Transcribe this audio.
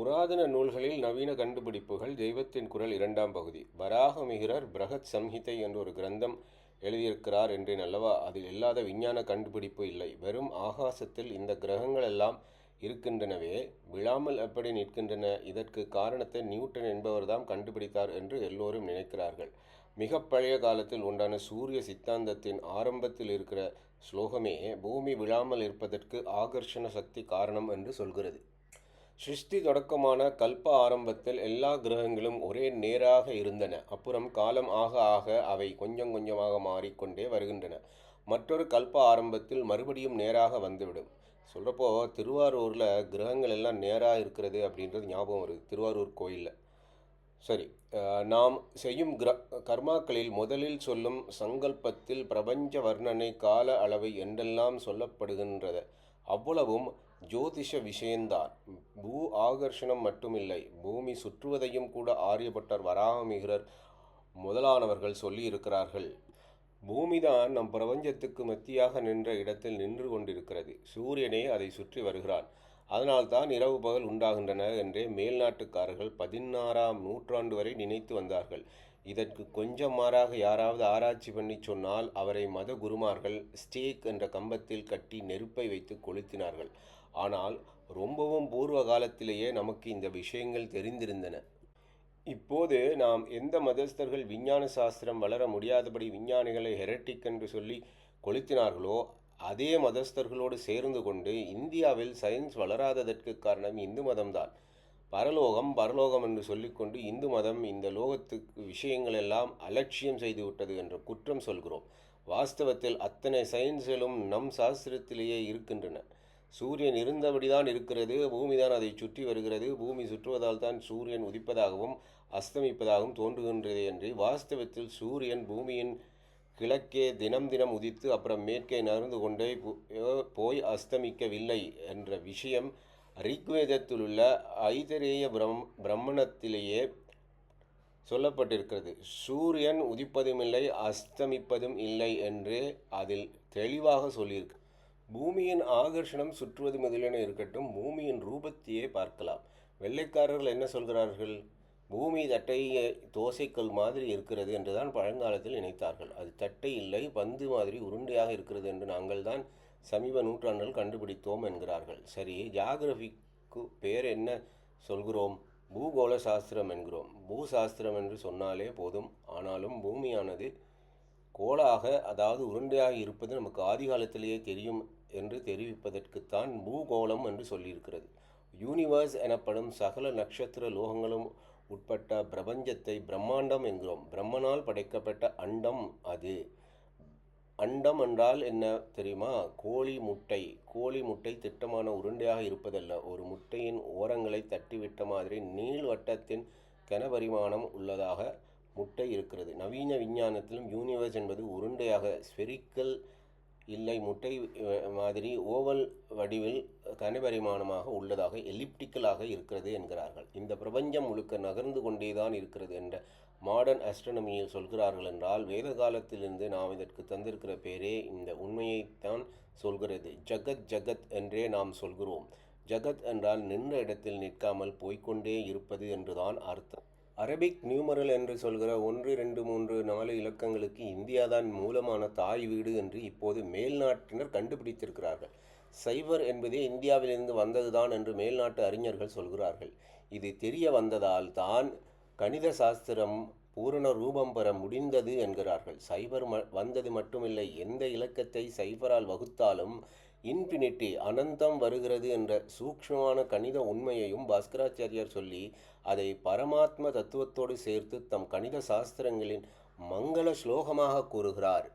புராதன நூல்களில் நவீன கண்டுபிடிப்புகள் தெய்வத்தின் குரல் இரண்டாம் பகுதி. வராகமிகிரர் பிரகத் சம்ஹிதை என்ற ஒரு கிரந்தம் எழுதியிருக்கிறார் என்றேன் அல்லவா? அதில் இல்லாத விஞ்ஞான கண்டுபிடிப்பு இல்லை. வெறும் ஆகாசத்தில் இந்த கிரகங்கள் எல்லாம் இருக்கின்றனவே, விழாமல் எப்படி நிற்கின்றன? இதற்கு காரணத்தை நியூட்டன் என்பவர்தான் கண்டுபிடித்தார் என்று எல்லோரும் நினைக்கிறார்கள். மிக பழைய காலத்தில் உண்டான சூரிய சித்தாந்தத்தின் ஆரம்பத்தில் இருக்கிற ஸ்லோகமே பூமி விழாமல் இருப்பதற்கு ஆகர்ஷண சக்தி காரணம் என்று சொல்கிறது. சிருஷ்டி தொடக்கமான கல்ப ஆரம்பத்தில் எல்லா கிரகங்களும் ஒரே நேராக இருந்தன. அப்புறம் காலம் ஆக ஆக அவை கொஞ்சம் கொஞ்சமாக மாறிக்கொண்டே வருகின்றன. மற்றொரு கல்ப ஆரம்பத்தில் மறுபடியும் நேராக வந்துவிடும். சொல்கிறப்போ திருவாரூரில் கிரகங்கள் எல்லாம் நேராக இருக்கிறது அப்படின்றது ஞாபகம் வருது, திருவாரூர் கோயிலில். சரி, நாம் செய்யும் கர்மாக்களில் முதலில் சொல்லும் சங்கல்பத்தில் பிரபஞ்ச வர்ணனை கால அளவை என்றெல்லாம் சொல்லப்படுகின்றது. அவ்வளவும் ஜோதிஷ விஷயந்தான். பூ ஆகர்ஷணம் மட்டுமில்லை, பூமி சுற்றுவதையும் கூட ஆரியப்பட்டர், வராகமிகிரர் முதலானவர்கள் சொல்லி இருக்கிறார்கள். பூமிதான் நம் பிரபஞ்சத்துக்கு மத்தியாக நின்ற இடத்தில் நின்று கொண்டிருக்கிறது. சூரியனே அதை சுற்றி வருகிறான். அதனால்தான் இரவு பகல் உண்டாகின்றன என்றே மேல்நாட்டுக்காரர்கள் 16ஆம் நூற்றாண்டு வரை நினைத்து வந்தார்கள். இதற்கு கொஞ்சம் மாறாக யாராவது ஆராய்ச்சி பண்ணி சொன்னால் அவரை மத குருமார்கள் ஸ்டேக் என்ற கம்பத்தில் கட்டி நெருப்பை வைத்து கொளுத்தினார்கள். ஆனால் ரொம்பவும் பூர்வ காலத்திலேயே நமக்கு இந்த விஷயங்கள் தெரிந்திருந்தன. இப்போது நாம் எந்த மதஸ்தர்கள் விஞ்ஞான சாஸ்திரம் வளர முடியாதபடி விஞ்ஞானிகளை ஹெரட்டிக் என்று சொல்லி கொளுத்தினார்களோ, அதே மதஸ்தர்களோடு சேர்ந்து கொண்டு இந்தியாவில் சயின்ஸ் வளராததற்கு காரணம் இந்து மதம்தான். பரலோகம் என்று சொல்லிக்கொண்டு இந்து மதம் இந்த லோகத்துக்கு விஷயங்கள் எல்லாம் அலட்சியம் செய்துவிட்டது என்ற குற்றம் சொல்கிறோம். வாஸ்தவத்தில் அத்தனை சயின்ஸ்களும் நம் சாஸ்திரத்திலேயே இருக்கின்றன. சூரியன் இருந்தபடிதான் இருக்கிறது, பூமிதான் அதை சுற்றி வருகிறது. பூமி சுற்றுவதால் தான் சூரியன் உதிப்பதாகவும் அஸ்தமிப்பதாகவும் தோன்றுகின்றது என்று வாஸ்தவத்தில் சூரியன் பூமியின் கிழக்கே தினம் தினம் உதித்து அப்புறம் மேற்கே நகர்ந்து கொண்டே போய் அஸ்தமிக்கவில்லை என்ற விஷயம் ரிக்வேதத்தில் உள்ள ஐதரேய பிரம்மணத்திலேயே சொல்லப்பட்டிருக்கிறது. சூரியன் உதிப்பதும் இல்லை அஸ்தமிப்பதும் இல்லை என்று அதில் தெளிவாக சொல்லியிருக்கு. பூமியின் ஆகர்ஷணம் சுற்றுவது முதலென இருக்கட்டும், பூமியின் ரூபத்தையே பார்க்கலாம். வெள்ளைக்காரர்கள் என்ன சொல்கிறார்கள்? பூமி தட்டை தோசைக்கல் மாதிரி இருக்கிறது என்றுதான் பழங்காலத்தில் நினைத்தார்கள். அது தட்டை இல்லை, பந்து மாதிரி உருண்டையாக இருக்கிறது என்று நாங்கள் தான் சமீப நூற்றாண்டுகள் கண்டுபிடித்தோம் என்கிறார்கள். சரி, ஜியாகிரபிக்கு பேர் என்ன சொல்கிறோம்? பூகோள சாஸ்திரம் என்கிறோம். பூசாஸ்திரம் என்று சொன்னாலே போதும். ஆனாலும் பூமியானது கோளாக, அதாவது உருண்டையாக இருப்பது நமக்கு ஆதி காலத்திலேயே தெரியும் என்று தெரிவிப்பதற்குத்தான் பூகோளம் என்று சொல்லியிருக்கிறது. யூனிவர்ஸ் எனப்படும் சகல நட்சத்திர லோகங்களும் உட்பட்ட பிரபஞ்சத்தை பிரம்மாண்டம் என்கிறோம். பிரம்மனால் படைக்கப்பட்ட அண்டம் அது. அண்டம் என்றால் என்ன தெரியுமா? கோழி முட்டை. கோழி முட்டை திட்டமான உருண்டையாக இருப்பதல்ல. ஒரு முட்டையின் ஓரங்களை தட்டிவிட்ட மாதிரி நீள்வட்டத்தின் கனபரிமாணம் உள்ளதாக முட்டை இருக்கிறது. நவீன விஞ்ஞானத்திலும் யூனிவர்ஸ் என்பது உருண்டையாக, ஸ்பெரிக்கல் இல்லை, முட்டை மாதிரி ஓவல் வடிவில் கனபரிமாணமாக உள்ளதாக, எலிப்டிக்கலாக இருக்கிறது என்கிறார்கள். இந்த பிரபஞ்சம் முழுக்க நகர்ந்து கொண்டேதான் இருக்கிறது என்ற மாடர்ன் ஆஸ்ட்ரோனமியில் சொல்கிறார்கள் என்றால், வேத காலத்திலிருந்து நாம் இதற்கு தந்திருக்கிற பேரே இந்த உண்மையைத்தான் சொல்கிறது. ஜகத் ஜகத் என்றே நாம் சொல்கிறோம். ஜகத் என்றால் நின்ற இடத்தில் நிற்காமல் போய்கொண்டே இருப்பது என்றுதான் அர்த்தம். அரபிக் நியூமரல் என்று சொல்கிற 1, 2, 3, 4 இலக்கங்களுக்கு இந்தியாதான் மூலமான தாய் வீடு என்று இப்போது மேல்நாட்டினர் கண்டுபிடித்திருக்கிறார்கள். சைபர் என்பதே இந்தியாவிலிருந்து வந்ததுதான் என்று மேல்நாட்டு அறிஞர்கள் சொல்கிறார்கள். இது தெரிய வந்ததால் தான் கணித சாஸ்திரம் பூரண ரூபம் பெற முடிந்தது என்கிறார்கள். சைபர் வந்தது மட்டுமில்லை, எந்த இலக்கத்தை சைபரால் வகுத்தாலும் இன்ஃபினிட்டி, அனந்தம் வருகிறது என்ற சூக்ஷ்மமான கணித உண்மையையும் பாஸ்கராச்சாரியார் சொல்லி அதை பரமாத்ம தத்துவத்தோடு சேர்த்து தம் கணித சாஸ்திரங்களின் மங்கள ஸ்லோகமாக கூறுகிறார்.